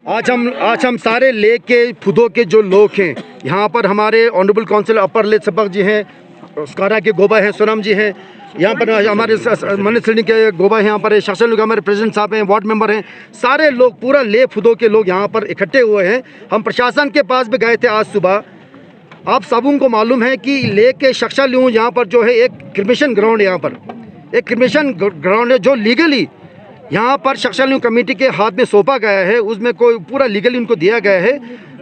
आज हम सारे लेक के फुदों के जो लोग हैं यहाँ पर, हमारे ऑनरेबल काउंसिलर अपर लेक सबक जी हैं, स्कारा के गोबा हैं, सोनम जी हैं, यहाँ पर हमारे मनीष के गोबा हैं, यहाँ पर शासन लोग, हमारे प्रेसिडेंट साहब हैं, वार्ड मेंबर हैं, सारे लोग, पूरा ले फुदों के लोग यहाँ पर इकट्ठे हुए हैं। हम प्रशासन के पास भी गए थे आज सुबह। आप सबों को मालूम है कि ले के शख्सा लूँ यहाँ पर जो है एक क्रिमिशन ग्राउंड है, यहाँ पर एक क्रिमिशन ग्राउंड है जो लीगली यहाँ पर शख्सा कमेटी के हाथ में सौंपा गया है। उसमें कोई पूरा लीगली उनको दिया गया है।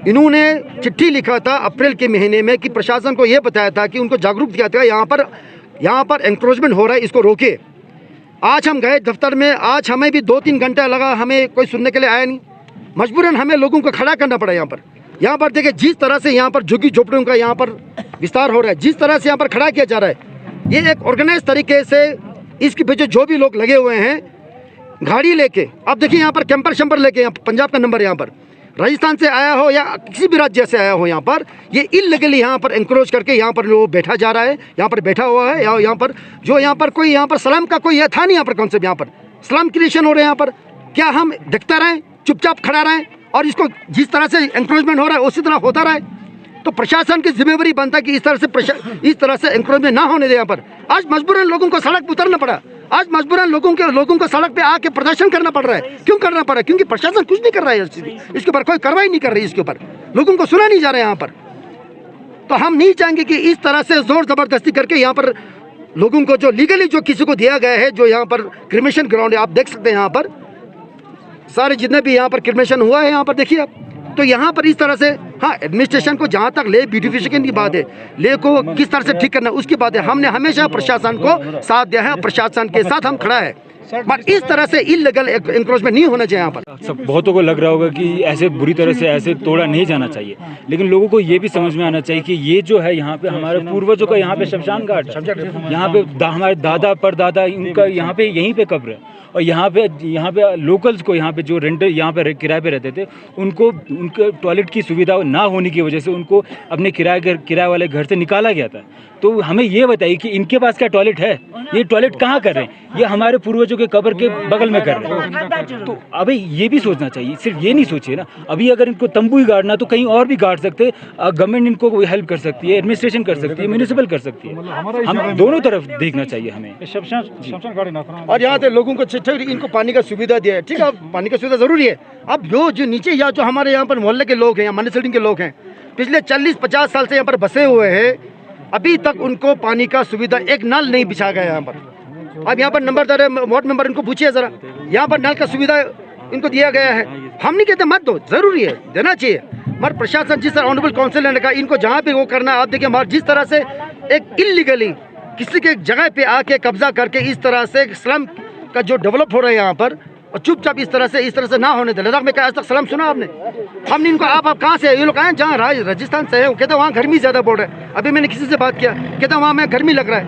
इन्होंने चिट्ठी लिखा था अप्रैल के महीने में कि प्रशासन को ये बताया था कि उनको जागरूक किया था यहाँ पर एंक्रोचमेंट हो रहा है, इसको रोके। आज हम गए दफ्तर में, आज हमें भी 2-3 घंटा लगा, हमें कोई सुनने के लिए आया नहीं। मजबूरन हमें लोगों को खड़ा करना पड़ा। यहाँ पर देखिए जिस तरह से यहाँ पर झुग्गी झोपड़ियों का यहाँ पर विस्तार हो रहा है, जिस तरह से यहाँ पर खड़ा किया जा रहा है, ये एक ऑर्गेनाइज तरीके से इसके पीछे जो भी लोग लगे हुए हैं गाड़ी लेके, आप देखिए यहाँ पर कैंपर शंपर लेके, यहाँ पंजाब का नंबर, यहाँ पर राजस्थान से आया हो या किसी भी राज्य से आया हो, यहाँ पर ये इल्लीगली यहाँ पर एंक्रोच करके यहाँ पर वो बैठा जा रहा है, यहाँ पर बैठा हुआ है। यहाँ पर जो यहाँ पर कोई यहाँ पर सलाम का कोई था नहीं, यहाँ पर कॉन्सेप्ट, यहाँ पर सलाम क्रिएशन हो रहे हैं। यहाँ पर क्या हम देखते रहें, चुपचाप खड़ा रहें और इसको जिस तरह से एंक्रोचमेंट हो रहा है उसी तरह होता रहे? तो प्रशासन की जिम्मेवारी बनता है कि इस तरह से एंक्रोचमेंट ना होने दे। यहाँ पर आज मजबूरन लोगों को सड़क पर उतरना पड़ा, आज मजबूरन लोगों को सड़क पे आके प्रदर्शन करना पड़ रहा है। क्यों करना पड़ा? क्योंकि प्रशासन कुछ नहीं कर रहा है, इसके ऊपर कोई कार्रवाई नहीं कर रही, इसके ऊपर लोगों को सुना नहीं जा रहा है यहाँ पर। तो हम नहीं चाहेंगे कि इस तरह से जोर जबरदस्ती करके यहाँ पर लोगों को जो लीगली जो किसी को दिया गया है, जो यहाँ पर क्रिमिशन ग्राउंड है, आप देख सकते हैं यहाँ पर सारे जितने भी यहाँ पर क्रिमिशन हुआ है, यहाँ पर देखिए आप। तो यहाँ पर इस तरह से, हाँ, एडमिनिस्ट्रेशन को जहाँ तक ले ब्यूटिफिकेशन की बात है, ले को किस तरह से ठीक करना उसकी बात है, हमने हमेशा प्रशासन को साथ दिया है, प्रशासन के साथ हम खड़ा है। पर इस तरह से इल्लीगल एंक्रोचमेंट नहीं होना चाहिए यहाँ पर। सब बहुतों को लग रहा होगा कि ऐसे बुरी तरह से ऐसे तोड़ा नहीं जाना चाहिए, लेकिन लोगों को ये भी समझ में आना चाहिए कि ये जो है यहाँ पे हमारे पूर्वजों का यहाँ पे शमशान घाट है, यहाँ पे हमारे दादा परदादा इनका यहाँ पे यहीं पे कब्र है। और यहाँ पे लोकल्स को, यहाँ पे जो रेंटर यहाँ पे किराए पे रहते थे, उनके टॉयलेट की सुविधा ना होने की वजह से उनको अपने किराए वाले घर से निकाला गया था। तो हमें ये बताइए कि इनके पास क्या टॉयलेट है? ये टॉयलेट कहाँ कर रहे हैं? ये हमारे पूर्वजों के कब्र के बगल में कर रहे हैं। तो अभी ये भी सोचना चाहिए, सिर्फ ये नहीं सोचिए ना। अभी अगर इनको तंबू ही गाड़ना तो कहीं और भी गाड़ सकते, गवर्नमेंट इनको हेल्प कर सकती है, एडमिनिस्ट्रेशन कर सकती है, म्यूनिसिपल कर सकती है। हम दोनों तरफ देखना चाहिए हमें। और यहाँ पे लोगों को इनको पानी का सुविधा दिया है, ठीक है, पानी का सुविधा जरूरी है। अब जो नीचे या जो हमारे यहाँ पर मोहल्ले के लोग हैं या मनीष के लोग हैं, पिछले 40-50 साल से यहाँ पर बसे हुए हैं, अभी तक उनको पानी का सुविधा एक नल नहीं बिछा गया यहाँ पर। अब यहाँ पर नंबरदार वार्ड मेंबर, इनको पूछिए जरा, यहाँ पर नल का सुविधा इनको दिया गया है। हम नहीं कहते मत दो, जरूरी है, देना चाहिए, मगर प्रशासन जिस तरह ऑनरेबल काउंसिलर ने कहा इनको जहाँ पे वो करना है, आप देखिए हमारे जिस तरह से एक इल्लीगली किसी के जगह पे आके कब्जा करके इस तरह से स्लम का जो डेवलप हो रहा है यहाँ पर, और चुपचाप इस तरह से ना होने दे। लद्दाख में क्या आज तक सलाम सुना आपने? हमने इनको आप कहाँ से, ये लोग आए जहाँ राजस्थान से है, वो कहते हैं वहाँ गर्मी ज़्यादा बढ़ रहा है। अभी मैंने किसी से बात किया, कहते हैं वहाँ में गर्मी लग रहा है,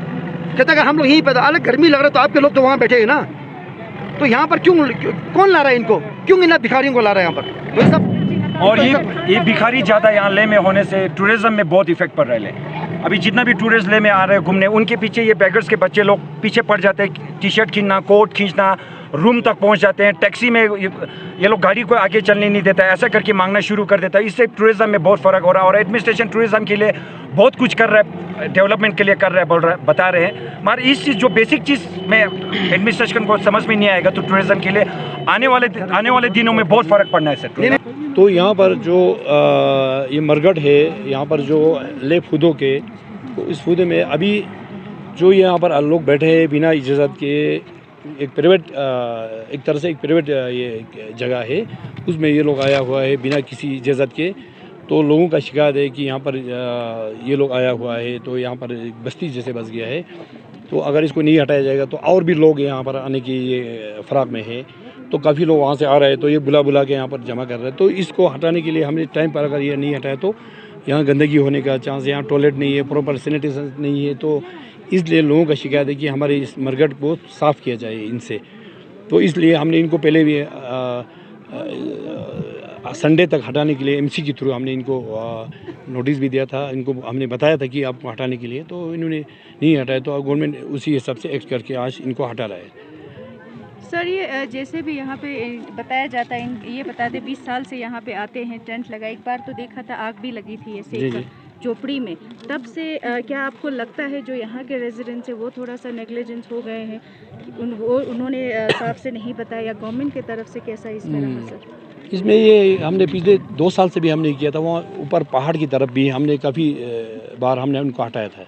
कहते हैं हम लोग यहीं पैदा, अलग गर्मी लग रहा है तो आपके लोग तो वहाँ बैठे हैं ना। तो यहाँ पर कौन ला रहा है इनको? क्यों इन भिखारियों को ला रहा है यहाँ पर? तो सब और ये भिखारी ज़्यादा यहाँ ले में होने से टूरिज्म में बहुत इफेक्ट पड़ रहा है। अभी जितना भी टूरिस्ट ले में आ रहे हैं घूमने, उनके पीछे ये बेगर्स के बच्चे लोग पीछे पड़ जाते हैं, टी शर्ट खींचना, कोट खींचना, रूम तक पहुंच जाते हैं। टैक्सी में ये लोग गाड़ी को आगे चलने नहीं देता है, ऐसा करके मांगना शुरू कर देता है। इससे टूरिज्म में बहुत फ़र्क हो रहा है। और एडमिनिस्ट्रेशन टूरिज्म के लिए बहुत कुछ कर रहा है, डेवलपमेंट के लिए कर रहा है, बोल रहा है, बता रहे हैं, मगर इस चीज़ जो बेसिक चीज़ में एडमिनिस्ट्रेशन को समझ में नहीं आएगा तो टूरिज्म के लिए आने वाले दिनों में बहुत फ़र्क पड़ना है सर। तो यहाँ पर जो ये मरगट है, यहाँ पर जो ले फूदों के, तो इस फूदे में अभी जो यहाँ पर लोग बैठे हैं बिना इजाज़त के, एक प्राइवेट एक तरह से एक प्राइवेट ये जगह है, उसमें ये लोग आया हुआ है बिना किसी इजाज़त के। तो लोगों का शिकायत है कि यहाँ पर ये लोग आया हुआ है तो यहाँ पर एक बस्ती जैसे बस गया है। तो अगर इसको नहीं हटाया जाएगा तो और भी लोग यहाँ पर आने की ये फ़राक में है। तो काफ़ी लोग वहाँ से आ रहे हैं, तो ये बुला बुला के यहाँ पर जमा कर रहे हैं। तो इसको हटाने के लिए हमने टाइम पर अगर ये नहीं हटाया तो यहाँ गंदगी होने का चांस, यहाँ टॉयलेट नहीं है, प्रॉपर सैनिटेशन नहीं है। तो इसलिए लोगों का शिकायत है कि हमारे इस मरघट को साफ़ किया जाए इनसे। तो इसलिए हमने इनको पहले भी संडे तक हटाने के लिए एमसी के थ्रू हमने इनको नोटिस भी दिया था। इनको हमने बताया था कि आपको हटाने के लिए, तो इन्होंने नहीं हटाया। तो गवर्नमेंट उसी हिसाब से एक्ट करके आज इनको हटा रहा है। सर, ये जैसे भी यहाँ पे बताया जाता है, ये बताते 20 साल से यहाँ पे आते हैं, टेंट लगा, एक बार तो देखा था आग भी लगी थी ऐसे जी, जी। झोपड़ी में। तब से क्या आपको लगता है जो यहाँ के रेजिडेंट्स है वो थोड़ा सा नेग्लिजेंस हो गए हैं, उन्होंने साफ से नहीं बताया, या गवर्नमेंट की तरफ से कैसा इसमें रहा सर? इसमें ये हमने पिछले 2 साल से भी हमने किया था, वहाँ ऊपर पहाड़ की तरफ भी हमने काफ़ी बार हमने उनको हटाया था।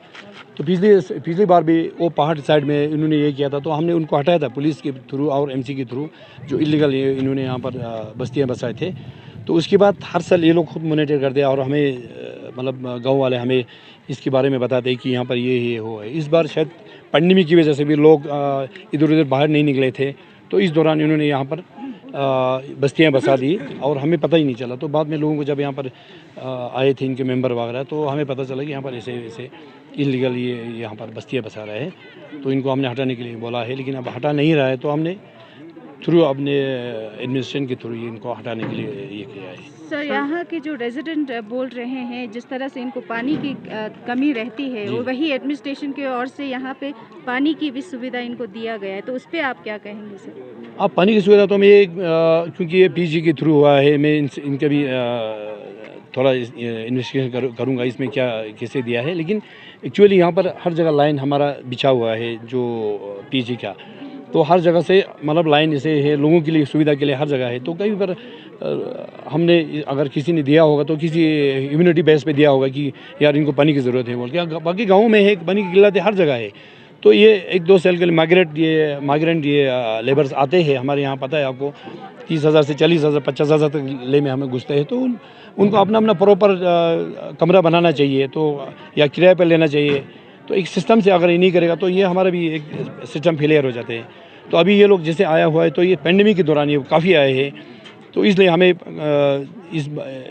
तो पिछली बार भी वो पहाड़ साइड में इन्होंने ये किया था, तो हमने उनको हटाया था पुलिस के थ्रू और एमसी के थ्रू, जो इलीगल इन्होंने यहाँ पर बस्तियाँ बसाए थे। तो उसके बाद हर साल ये लोग खुद मॉनिटर करते हैं और हमें मतलब गांव वाले हमें इसके बारे में बताते हैं कि यहाँ पर ये हो है। इस बार शायद पैंडेमिक की वजह से भी लोग इधर उधर बाहर नहीं निकले थे, तो इस दौरान इन्होंने यहाँ पर बस्तियाँ बसा दी और हमें पता ही नहीं चला। तो बाद में लोगों को जब यहाँ पर आए थे इनके मेंबर वगैरह, तो हमें पता चला कि यहाँ पर ऐसे ऐसे इलीगल ये यहाँ पर बस्तियाँ बसा रहे हैं। तो इनको हमने हटाने के लिए बोला है, लेकिन अब हटा नहीं रहा है। तो हमने थ्रू अपने एडमिनिस्ट्रेशन के थ्रू इनको हटाने के लिए ये किया है। सर, यहाँ के जो रेजिडेंट बोल रहे हैं जिस तरह से इनको पानी की कमी रहती है, वो वही एडमिनिस्ट्रेशन की ओर से यहाँ पे पानी की भी सुविधा इनको दिया गया है, तो उस पर आप क्या कहेंगे सर? आप पानी की सुविधा तो मैं क्योंकि ये पीजी के थ्रू हुआ है, मैं इनका भी थोड़ा इन्वेस्टिगेशन करूँगा इसमें क्या कैसे दिया है। लेकिन एक्चुअली यहाँ पर हर जगह लाइन हमारा बिछा हुआ है जो पीजी का, तो हर जगह से मतलब लाइन ऐसे है लोगों के लिए सुविधा के लिए हर जगह है। तो कहीं पर हमने अगर किसी ने दिया होगा तो किसी इम्यूनिटी बेस पे दिया होगा कि यार इनको पानी की ज़रूरत है बोल के। बाकी गाँव में है पानी की किल्लत है हर जगह है। तो ये 1-2 साल के लिए माइग्रेंट ये लेबर्स आते हैं हमारे यहाँ, पता है आपको 30,000 से 40,000 50,000 तक ले में हमें घुसते हैं। तो उनको अपना अपना प्रॉपर कमरा बनाना चाहिए, तो या किराए पर लेना चाहिए। तो एक सिस्टम से अगर ये नहीं करेगा तो ये हमारा भी एक सिस्टम फेलियर हो जाते हैं। तो अभी ये लोग जैसे आया हुआ है, तो ये पेंडेमिक के दौरान ये काफ़ी आए हैं। तो इसलिए हमें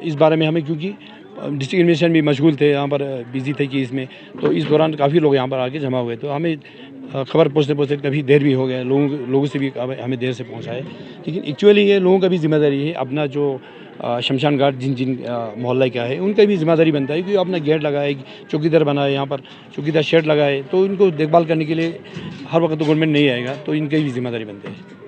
इस बारे में हमें, क्योंकि डिस्ट्रिक्ट एडमिनिस्ट्रेशन भी मशगूल थे, यहाँ पर बिजी थे कि इसमें, तो इस दौरान काफ़ी लोग यहाँ पर आके जमा हुए। तो हमें खबर पहुँचते कभी देर भी हो गया, लोगों से भी हमें देर से पहुँचा है। लेकिन एक्चुअली ये लोगों का भी जिम्मेदारी है, अपना जो शमशान घाट जिन मोहल्ला का है उनका भी जिम्मेदारी बनता है कि अपना गेट लगाए, चौकीदार बनाए, यहाँ पर चौकीदार शेड लगाए। तो इनको देखभाल करने के लिए हर वक्त तो गवर्नमेंट नहीं आएगा, तो इनकी भी जिम्मेदारी बनती है।